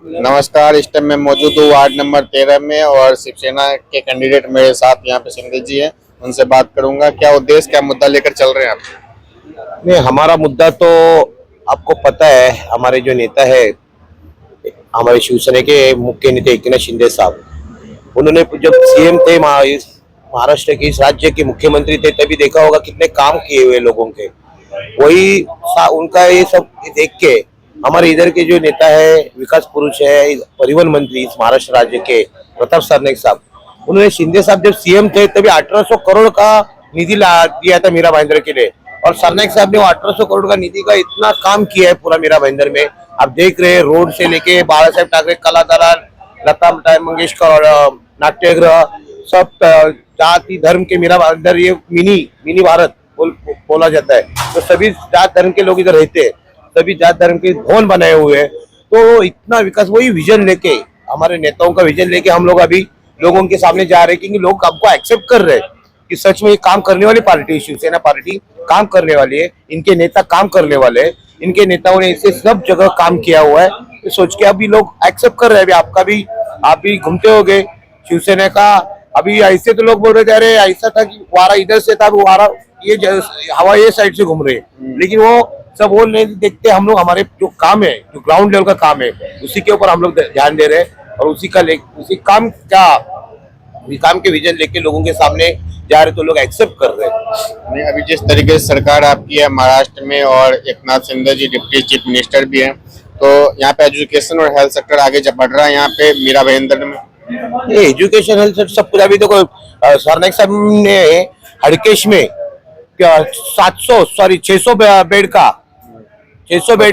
नमस्कार। इस टाइम मैं मौजूद हूँ वार्ड नंबर 13 में और शिवसेना के कैंडिडेट मेरे साथ यहाँ पे शिंदे जी हैं। उनसे बात करूंगा। क्या उद्देश्य, क्या मुद्दा लेकर चल रहे हैं आप? नहीं, हमारा मुद्दा तो आपको पता है। हमारे जो नेता है, हमारे शिवसेना के मुख्य नेता एकनाथ शिंदे साहब, उन्होंने जब सीएम थे, महाराष्ट्र के इस राज्य के मुख्यमंत्री थे, तभी देखा होगा कितने काम किए हुए लोगों के। वही उनका ये सब देख के हमारे इधर के जो नेता है, विकास पुरुष है, परिवहन मंत्री इस महाराष्ट्र राज्य के प्रताप सरनाईक साहब, उन्होंने शिंदे साहब जब सीएम थे तभी 1800 करोड़ का निधि दिया था मीरा भाईंदर के लिए। और सरनाईक साहब ने वो 1800 करोड़ का निधि का इतना काम किया है पूरा मीरा भाईंदर में। आप देख रहे हैं, रोड से लेके बाला साहेब ठाकरे कला दलाल, लता मंगेशकर और नाट्यगृह, सब जाति धर्म के मीरा भाईंदर, ये मिनी भारत बोला जाता है। तो सभी जात धर्म के लोग इधर रहते हैं, सभी जात धर्म के भवन बनाए हुए हैं। तो इतना विकास, वही विजन लेके, हमारे नेताओं का विजन लेके हम लोग अभी लोगों के सामने जा रहे हैं, क्योंकि लोग हमको एक्सेप्ट कर रहे हैं कि सच में ये काम करने वाली पार्टी है। शिवसेना पार्टी काम करने वाली है, इनके नेता काम करने वाले हैं, इनके नेताओं ने इसे सब जगह काम किया हुआ है। तो सोच के अभी लोग एक्सेप्ट कर रहे हैं। अभी आप भी घूमते होगे शिवसेना का। अभी ऐसे तो लोग बोल रहे थे, अरे ऐसा था कि वारा इधर से था, वारा ये हवा ये साइड से घूम रहे हैं, लेकिन वो सब वो नहीं देखते। हम लोग हमारे जो काम है, जो ग्राउंड लेवल का काम है, उसी के ऊपर हम लोग ध्यान दे रहे हैं और उसी काम के विजन लेके लोगों के सामने जा रहे, तो लोग एक्सेप्ट कर रहे हैं। नहीं, अभी जिस तरीके से सरकार आपकी है महाराष्ट्र में और एकनाथ शिंदे जी डिप्टी चीफ मिनिस्टर भी हैं, तो यहाँ पे एजुकेशन और हेल्थ सेक्टर आगे जब बढ़ रहा है यहाँ पे मीरा भाईंदर में। ये एजुकेशन हेल्थ सेक्टर सब कुछ। अभी देखो, सरनाईक साहब ने हड़केश में 600 बेड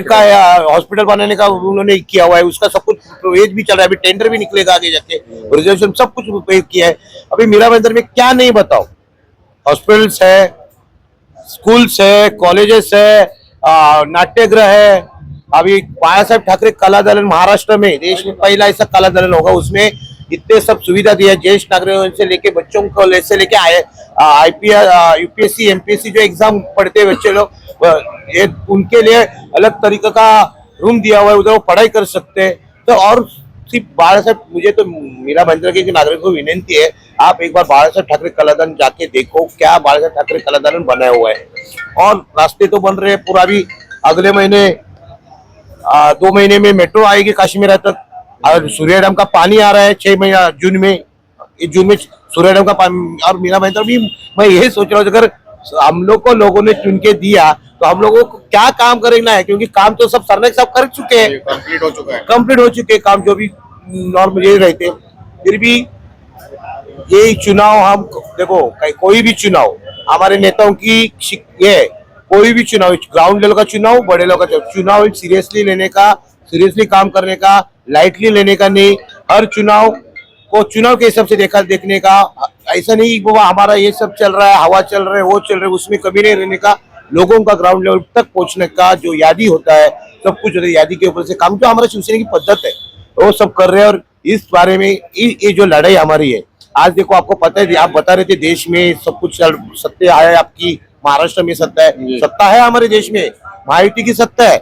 का हॉस्पिटल बनाने का उन्होंने किया हुआ है। उसका सब कुछ वेज भी चल रहा है, अभी टेंडर भी निकलेगा आगे जाके, रिजर्वेशन सब कुछ किया है। अभी मीरा भाईंदर में क्या नहीं बताओ, हॉस्पिटल्स है, स्कूल्स है, कॉलेजेस है, नाट्यगृह है। अभी बाला साहेब ठाकरे कला दलन, महाराष्ट्र में देश में पहला ऐसा कला दलन होगा, उसमें इतने सब सुविधा दिया है। ज्येष्ठ नागरिकों से लेके बच्चों को से लेके आईपीएस, यूपीएससी, एमपीएससी जो एग्जाम पढ़ते हैं बच्चे लोग, ये उनके लिए अलग तरीके का रूम दिया हुआ है, उधर वो पढ़ाई कर सकते हैं। तो और सिर्फ बाला साहेब, मुझे तो मीरा भाईंदर के नागरिकों को विनती है, आप एक बार बाला साहेब ठाकरे कलादान जाके देखो, क्या बाला साहेब ठाकरे कलादान बनाया हुआ है। और रास्ते तो बन रहे हैं पूरा। भी अगले महीने 2 महीने में मेट्रो आएगी काश्मीर तक। और सूर्य डैम का पानी आ रहा है 6 महीना जून में सूर्य डैम का पानी। और मीरा भाईंदर भी मैं यही सोच रहा हूँ, अगर हम लोग को लोगों ने चुन के दिया तो हम लोगों को क्या काम करेंगे है, क्योंकि काम तो सब सरनाईक साहब कर चुके हैं, कंप्लीट हो चुके हैं काम, जो भी नॉर्मल ये रहते। फिर भी ये चुनाव, हम देखो कोई भी चुनाव हमारे नेताओं की ये, कोई भी चुनाव, ग्राउंड लेवल का चुनाव, बड़े लेवल का चुनाव, सीरियसली लेने का, सीरियसली काम करने का, लाइटली लेने का नहीं। हर चुनाव को चुनाव के हिसाब से देखने का। ऐसा नहीं कि हमारा ये सब चल रहा है, हवा चल रहा है, वो चल रहा है, उसमें कभी नहीं रहने का। लोगों का ग्राउंड लेवल तक पहुंचने का जो यादी होता है, सब कुछ होता है, यादी के ऊपर से काम, जो हमारा शिवसेना की पद्धत है वो सब कर रहे हैं। और इस बारे में ये जो लड़ाई हमारी है, आज देखो आपको पता है, आप बता रहे थे देश में सब कुछ सत्ता है, आपकी महाराष्ट्र में सत्ता है हमारे देश में, महायुति की सत्ता है।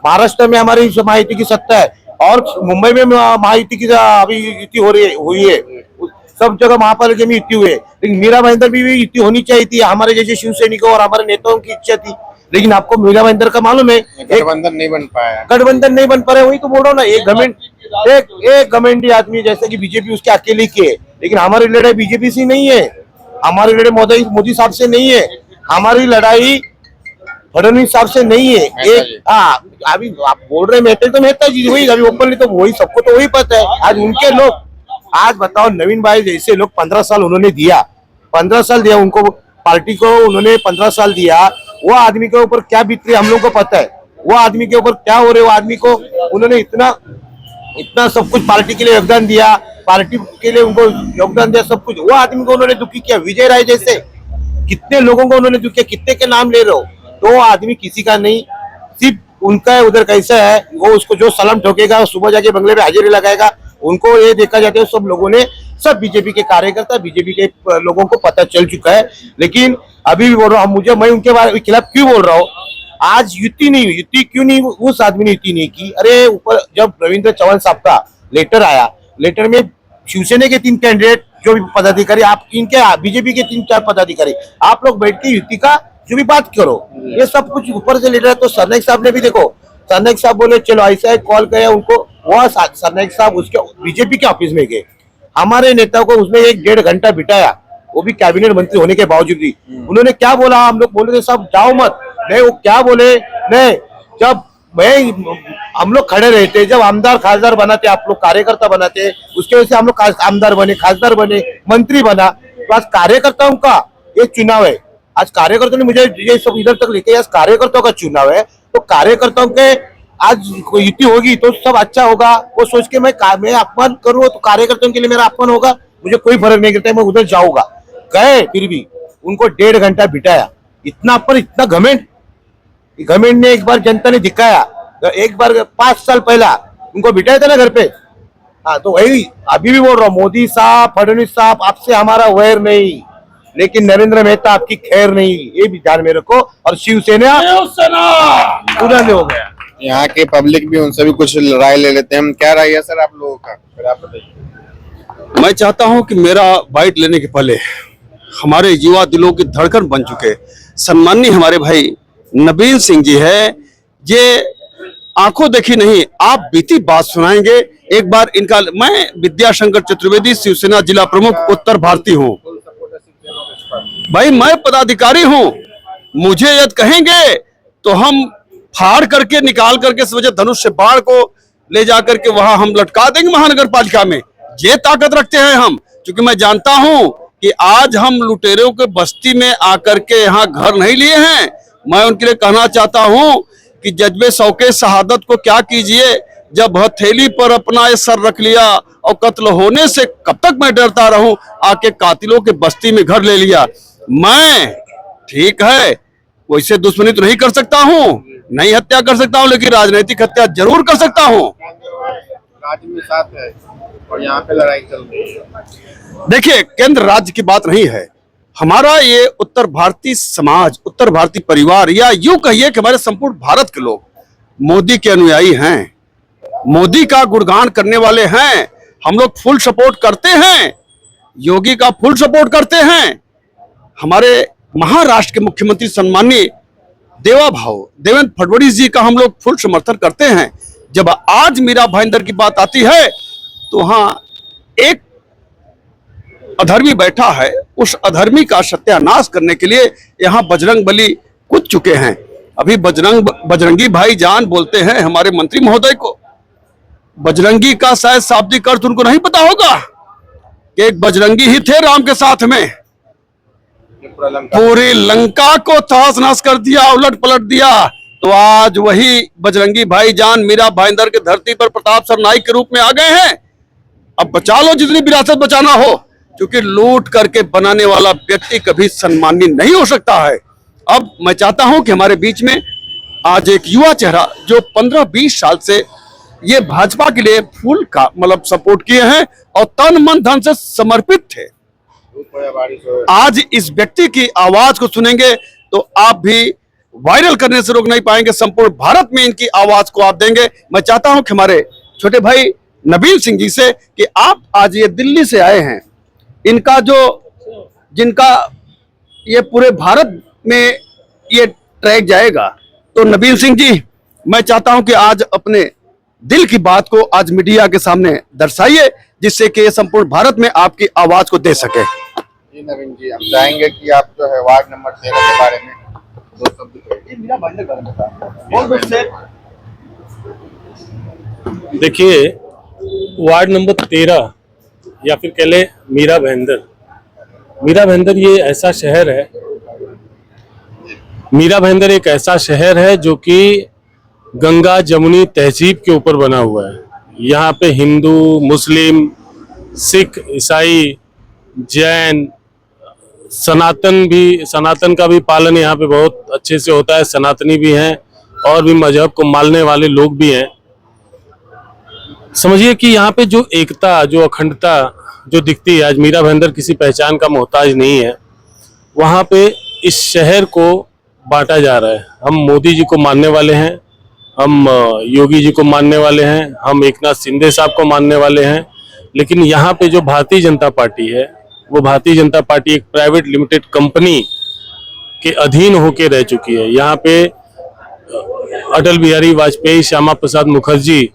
महाराष्ट्र में हमारी महायुति की सत्ता है और मुंबई में महायुति की अभी युति हुई है। सब जगह महापालिका में युति हुई है, लेकिन मीरा भाईंदर भी युति होनी चाहिए थी। हमारे जैसे शिवसैनिकों और हमारे नेताओं की इच्छा थी, लेकिन आपको मीरा भाईंदर का मालूम है, गठबंधन नहीं बन पाया। गठबंधन नहीं बन पा रहा है। वही तो बोल रहा हूँ ना, एक घमंडी आदमी जैसे कि बीजेपी उसके अकेले की है, लेकिन हमारी लड़ाई बीजेपी से नहीं है, हमारी लड़ाई मोदी साहब से नहीं है, हमारी लड़ाई फडणवीस साहब से नहीं है। एक अभी आप बोल रहे मेहता तो मेहता जी वही, अभी ओपनली तो वही, सबको तो वही पता है। आज उनके लोग, आज बताओ नवीन भाई जैसे लोग 15 साल उन्होंने दिया, 15 साल दिया उनको, पार्टी को उन्होंने 15 साल दिया। वो आदमी के ऊपर क्या बीत रही हम लोग को पता है, वो आदमी के ऊपर क्या हो रहे, वो आदमी को उन्होंने इतना सब कुछ पार्टी के लिए योगदान दिया, पार्टी के लिए उनको योगदान दिया सब कुछ। वो आदमी को उन्होंने दुखी किया। विजय राय जैसे कितने लोगों को उन्होंने दुखी किया, कितने के नाम ले रहे हो। तो वो आदमी किसी का नहीं, सिर्फ उनका है। उधर कैसा है, वो उसको जो सलाम ठोकेगा, सुबह जाके बंगले में हाजिरी लगाएगा, उनको ये देखा जाता है। सब लोगों ने, सब बीजेपी के कार्यकर्ता, बीजेपी के लोगों को पता चल चुका है। लेकिन अभी भी बोल रहा हूँ, मैं उनके खिलाफ क्यों बोल रहा हूँ, आज युति नहीं हुई। युति क्यों नहीं, उस आदमी ने युति नहीं की। अरे ऊपर जब रविंद्र चव्हाण साहब का लेटर आया, लेटर में शिवसेना के 3 कैंडिडेट जो भी पदाधिकारी, आप इनके बीजेपी के 3-4 पदाधिकारी, आप लोग बैठ के युति का जो भी बात करो, ये सब कुछ ऊपर से लेटर है। तो सरनाईक साहब ने भी देखो, सरनाईक साहब बोले चलो ऐसा है, कॉल किया उनको, वह सरनाईक साहब उसके बीजेपी के ऑफिस में गए, हमारे नेताओं को उसमें 1-1.5 घंटा बिठाया, वो भी कैबिनेट मंत्री होने के बावजूद भी। उन्होंने क्या बोला, हम लोग बोले थे सब जाओ मत, नहीं वो क्या बोले, नहीं जब भाई हम लोग खड़े रहते, जब आमदार खासदार बनाते, आप लोग कार्यकर्ता बनाते, उसके वजह से हम लोग आमदार बने, खासदार बने, मंत्री बना। तो आज कार्यकर्ताओं का ये चुनाव है, आज कार्यकर्ताओं ने मुझे ये सब इधर तक लेके, आज कार्यकर्ताओं का चुनाव है, तो कार्यकर्ताओं के आज युति होगी तो सब अच्छा होगा। वो सोच के मैं अपमान करूँ तो कार्यकर्ताओं के लिए मेरा अपमान होगा, मुझे कोई फर्क नहीं करता, मैं उधर जाऊंगा। गए, फिर भी उनको 1.5 घंटा बिठाया, इतना पर इतना घमंड ने एक बार जनता ने दिखाया। तो एक बार 5 साल पहला उनको बिठाया था ना घर पे। हाँ, तो वही अभी भी बोल रहा हूँ, मोदी साहब, फडणवीस साहब, आपसे हमारा वैर नहीं, लेकिन नरेंद्र मेहता आपकी खैर नहीं, ये भी ध्यान में रखो। और शिवसेना पूरा हो गया। यहाँ के पब्लिक भी, उनसे भी कुछ राय ले लेते हैं हम। क्या राय है सर आप लोगों का, फिर आप बताइए। मैं चाहता हूं कि मेरा बाइट लेने के पहले हमारे युवा दिलों की धड़कन बन चुके सम्माननीय हमारे भाई नवीन सिंह जी है, ये आंखों देखी नहीं, आप बीती बात सुनाएंगे। एक बार इनका, मैं विद्याशंकर चतुर्वेदी, शिवसेना जिला प्रमुख, उत्तर भारतीय हूं। भाई मैं पदाधिकारी हूं, मुझे यदि कहेंगे तो हम फाड़ करके निकाल करके समझे धनुष से बाढ़ को ले जाकर के वहां हम लटका देंगे महानगर पालिका में। ये ताकत रखते हैं हम, क्योंकि मैं जानता हूं कि आज हम लुटेरों के बस्ती में आकर के यहाँ घर नहीं लिए हैं। मैं उनके लिए कहना चाहता हूं कि जज्बे शौके शहादत को क्या कीजिए, जब हथेली पर अपना ये सर रख लिया और कत्ल होने से कब तक मैं डरता रहूं, आके कातिलों के बस्ती में घर ले लिया। मैं ठीक है वैसे दुश्मनी तो नहीं कर सकता हूं, नहीं हत्या कर सकता हूं, लेकिन राजनीतिक हत्या जरूर कर सकता हूं। राज्य में साथ है और यहाँ पे लड़ाई चल रही है। देखिए, केंद्र राज्य की बात नहीं है, हमारा ये उत्तर भारतीय समाज, उत्तर भारतीय परिवार, या यूं कहिए कि हमारे संपूर्ण भारत के लोग मोदी के अनुयायी हैं, मोदी का गुणगान करने वाले हैं। हम लोग फुल सपोर्ट करते हैं, योगी का फुल सपोर्ट करते हैं। हमारे महाराष्ट्र के मुख्यमंत्री सम्माननीय देवेंद्र फडणवीस जी का हम लोग फुल समर्थन करते हैं। जब आज मीरा भाईंदर की बात आती है तो हाँ, एक अधर्मी बैठा है, उस अधर्मी का सत्यानाश करने के लिए यहाँ बजरंग बली कूद चुके हैं। अभी बजरंगी भाईजान बोलते हैं हमारे मंत्री महोदय को, बजरंगी का शायद शाब्दिक अर्थ उनको नहीं पता होगा कि एक बजरंगी ही थे राम के साथ में, पूरी लंका को तहस नहस कर दिया, उलट पलट दिया। तो आज वही बजरंगी भाईजान मीरा भाईंदर के धरती पर प्रताप सरनाईक के रूप में आ गए हैं। अब बचा लो जितनी विरासत बचाना हो, क्योंकि लूट करके बनाने वाला व्यक्ति कभी सम्मानित नहीं हो सकता है। अब मैं चाहता हूं कि हमारे बीच में आज एक युवा चेहरा जो 15-20 साल से ये भाजपा के लिए फुल का मतलब सपोर्ट किए हैं और तन मन धन से समर्पित थे, आज इस व्यक्ति की आवाज को सुनेंगे तो आप भी वायरल करने से रोक नहीं पाएंगे। संपूर्ण भारत में इनकी आवाज को आप देंगे। मैं चाहता हूं कि हमारे छोटे भाई नवीन सिंह जी से कि आप आज ये दिल्ली से आए हैं, इनका जिनका ये पूरे भारत में ये ट्रैक जाएगा, तो नवीन सिंह जी मैं चाहता हूं कि आज अपने दिल की बात को आज मीडिया के सामने दर्शाइए, जिससे कि ये संपूर्ण भारत में आपकी आवाज को दे सके। जी नवीन जी, हम चाहेंगे कि आप जो है वार्ड नंबर 13 के बारे में 2 शब्द कहिए। देखिए, वार्ड नंबर 13 या फिर कह ले मीरा भाईंदर ये ऐसा शहर है, मीरा भाईंदर एक ऐसा शहर है जो कि गंगा जमुनी तहजीब के ऊपर बना हुआ है। यहाँ पे हिंदू, मुस्लिम, सिख, ईसाई, जैन, सनातन का भी पालन यहाँ पे बहुत अच्छे से होता है। सनातनी भी हैं और भी मजहब को मानने वाले लोग भी हैं। समझिए कि यहाँ पे जो एकता, जो अखंडता जो दिखती है, आज मीरा भाईंदर किसी पहचान का मोहताज नहीं है। वहाँ पे इस शहर को बांटा जा रहा है। हम मोदी जी को मानने वाले हैं, हम योगी जी को मानने वाले हैं, हम एकनाथ शिंदे साहब को मानने वाले हैं, लेकिन यहाँ पे जो भारतीय जनता पार्टी है वो भारतीय जनता पार्टी एक प्राइवेट लिमिटेड कंपनी के अधीन होके रह चुकी है। यहाँ पे अटल बिहारी वाजपेयी, श्यामा प्रसाद मुखर्जी,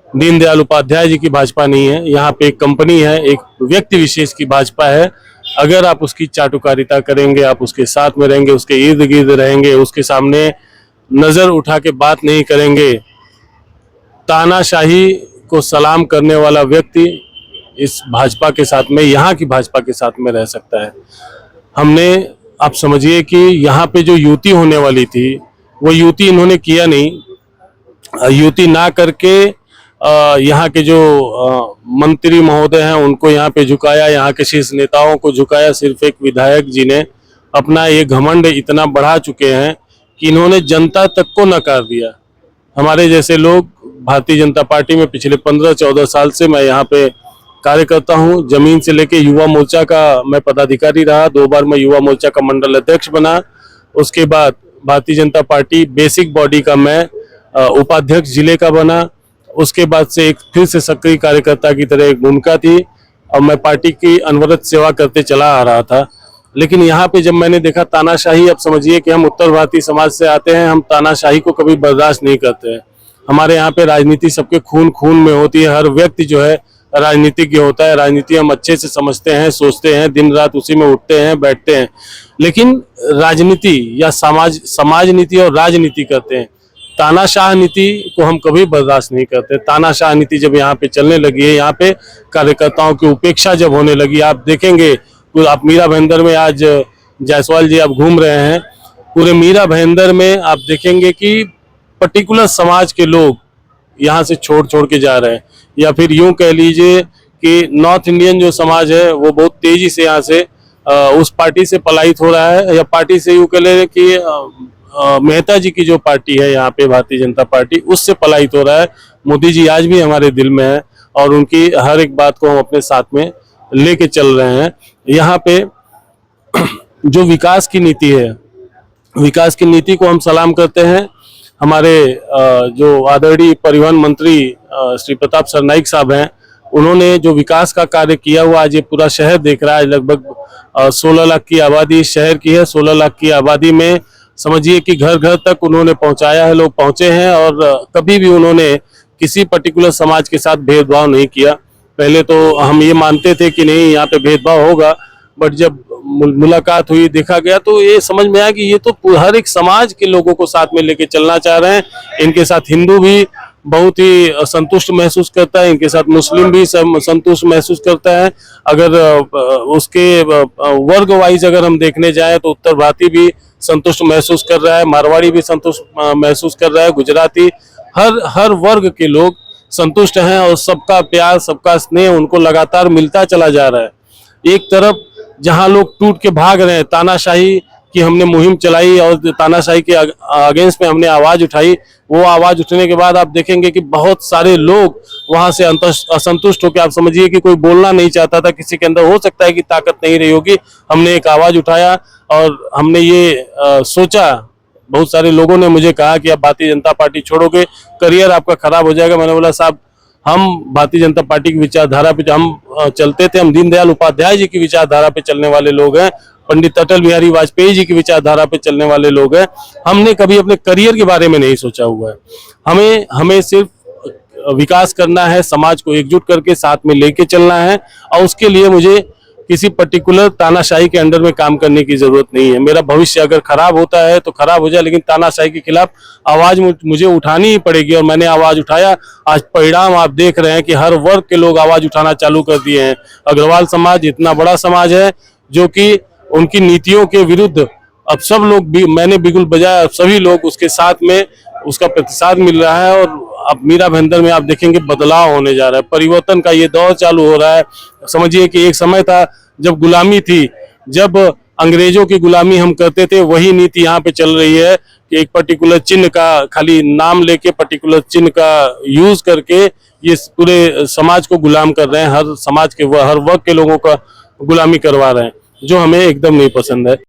दीनदयाल उपाध्याय जी की भाजपा नहीं है। यहाँ पे एक कंपनी है, एक व्यक्ति विशेष की भाजपा है। अगर आप उसकी चाटुकारिता करेंगे, आप उसके साथ में रहेंगे, उसके इर्द गिर्द रहेंगे, उसके सामने नजर उठा के बात नहीं करेंगे, तानाशाही को सलाम करने वाला व्यक्ति इस भाजपा के साथ में, यहाँ की भाजपा के साथ में रह सकता है। हमने, आप समझिए कि यहाँ पे जो युति होने वाली थी वो युति इन्होंने किया नहीं। युति ना करके यहाँ के जो मंत्री महोदय हैं उनको यहाँ पे झुकाया, यहाँ के शीर्ष नेताओं को झुकाया। सिर्फ एक विधायक जी ने अपना ये घमंड इतना बढ़ा चुके हैं कि इन्होंने जनता तक को नकार दिया। हमारे जैसे लोग भारतीय जनता पार्टी में पिछले 15-14 साल से मैं यहाँ पे कार्यकर्ता हूँ। जमीन से लेके युवा मोर्चा का मैं पदाधिकारी रहा, 2 बार मैं युवा मोर्चा का मंडल अध्यक्ष बना। उसके बाद Bharatiya Janata party basic body का मैं उपाध्यक्ष जिले का बना। उसके बाद से एक फिर से सक्रिय कार्यकर्ता की तरह एक भूमिका थी और मैं पार्टी की अनवरत सेवा करते चला आ रहा था। लेकिन यहाँ पे जब मैंने देखा तानाशाही, अब समझिए कि हम उत्तर भारतीय समाज से आते हैं, हम तानाशाही को कभी बर्दाश्त नहीं करते हैं। हमारे यहाँ पे राजनीति सबके खून खून में होती है। हर व्यक्ति जो है राजनीतिज्ञ होता है। राजनीति हम अच्छे से समझते हैं, सोचते हैं, दिन रात उसी में उठते हैं, बैठते हैं। लेकिन राजनीति या समाज नीति और राजनीति करते हैं। तानाशाह नीति को हम कभी बर्दाश्त नहीं करते। तानाशाह नीति जब यहाँ पे चलने लगी है, यहाँ पे कार्यकर्ताओं की उपेक्षा जब होने लगी, आप देखेंगे तो आप मीरा भाईंदर में, आज जायसवाल जी आप घूम रहे हैं, पूरे मीरा भाईंदर में आप देखेंगे कि पर्टिकुलर समाज के लोग यहाँ से छोड़ के जा रहे हैं। या फिर यूं कह लीजिए कि नॉर्थ इंडियन जो समाज है वो बहुत तेजी से यहाँ से उस पार्टी से पलायित हो रहा है। या पार्टी से यूं कह ले कि मेहता जी की जो पार्टी है यहाँ पे भारतीय जनता पार्टी, उससे पलायित हो रहा है। मोदी जी आज भी हमारे दिल में है और उनकी हर एक बात को हम अपने साथ में लेके चल रहे हैं। यहाँ पे जो विकास की नीति है, विकास की नीति को हम सलाम करते हैं। हमारे जो आदरणीय परिवहन मंत्री श्री प्रताप सरनाईक साहब हैं, उन्होंने जो विकास का कार्य किया हुआ, आज ये पूरा शहर देख रहा है। लगभग 16 लाख की आबादी शहर की है। 16 लाख की आबादी में समझिए कि घर घर तक उन्होंने पहुंचाया है, लोग पहुंचे हैं। और कभी भी उन्होंने किसी पर्टिकुलर समाज के साथ भेदभाव नहीं किया। पहले तो हम ये मानते थे कि नहीं यहाँ पे भेदभाव होगा, बट जब मुलाकात हुई, देखा गया, तो ये समझ में आया कि ये तो हर एक समाज के लोगों को साथ में लेके चलना चाह रहे हैं। इनके साथ हिंदू भी बहुत ही संतुष्ट महसूस करता है, इनके साथ मुस्लिम भी संतुष्ट महसूस करता है। अगर उसके वर्ग वाइज अगर हम देखने जाएं तो उत्तर भारतीय भी संतुष्ट महसूस कर रहा है, मारवाड़ी भी संतुष्ट महसूस कर रहा है, गुजराती, हर वर्ग के लोग संतुष्ट हैं और सबका प्यार, सबका स्नेह उनको लगातार मिलता चला जा रहा है। एक तरफ जहां लोग टूट के भाग रहे हैं, तानाशाही की हमने मुहिम चलाई और तानाशाही के अगेंस्ट में हमने आवाज उठाई, वो आवाज उठने के बाद आप देखेंगे कि बहुत सारे लोग वहां से असंतुष्ट होकर, आप समझिए कि कोई बोलना नहीं चाहता था, किसी के अंदर हो सकता है कि ताकत नहीं रही होगी। हमने एक आवाज उठाया और हमने ये सोचा, बहुत सारे लोगों ने मुझे कहा कि आप भारतीय जनता पार्टी छोड़ोगे, करियर आपका खराब हो जाएगा। मैंने बोला साहब, हम भारतीय जनता पार्टी की विचारधारा पे हम चलते थे, हम दीनदयाल उपाध्याय जी की विचारधारा पे चलने वाले लोग हैं, पंडित अटल बिहारी वाजपेयी जी की विचारधारा पे चलने वाले लोग हैं। हमने कभी अपने करियर के बारे में नहीं सोचा हुआ है। हमें सिर्फ विकास करना है, समाज को एकजुट करके साथ में लेके चलना है और उसके लिए मुझे किसी पर्टिकुलर तानाशाही के अंडर में काम करने की जरूरत नहीं है। मेरा भविष्य अगर खराब होता है तो खराब हो जाए, लेकिन तानाशाही के खिलाफ आवाज मुझे उठानी ही पड़ेगी और मैंने आवाज उठाया। आज परिणाम आप देख रहे हैं कि हर वर्ग के लोग आवाज उठाना चालू कर दिए हैं। अग्रवाल समाज इतना बड़ा समाज है जो कि उनकी नीतियों के विरुद्ध अब सब लोग भी, मैंने बिगुल बजाया, अब सभी लोग उसके साथ में उसका प्रतिसाद मिल रहा है। और अब मीरा भाईंदर में आप देखेंगे बदलाव होने जा रहा है, परिवर्तन का ये दौर चालू हो रहा है। समझिए कि एक समय था जब गुलामी थी, जब अंग्रेजों की गुलामी हम करते थे, वही नीति यहाँ पे चल रही है कि एक पर्टिकुलर चिन्ह का, खाली नाम लेके पर्टिकुलर चिन्ह का यूज करके ये पूरे समाज को गुलाम कर रहे हैं, हर समाज के हर वर्ग के लोगों का गुलामी करवा रहे हैं, जो हमें एकदम नहीं पसंद है।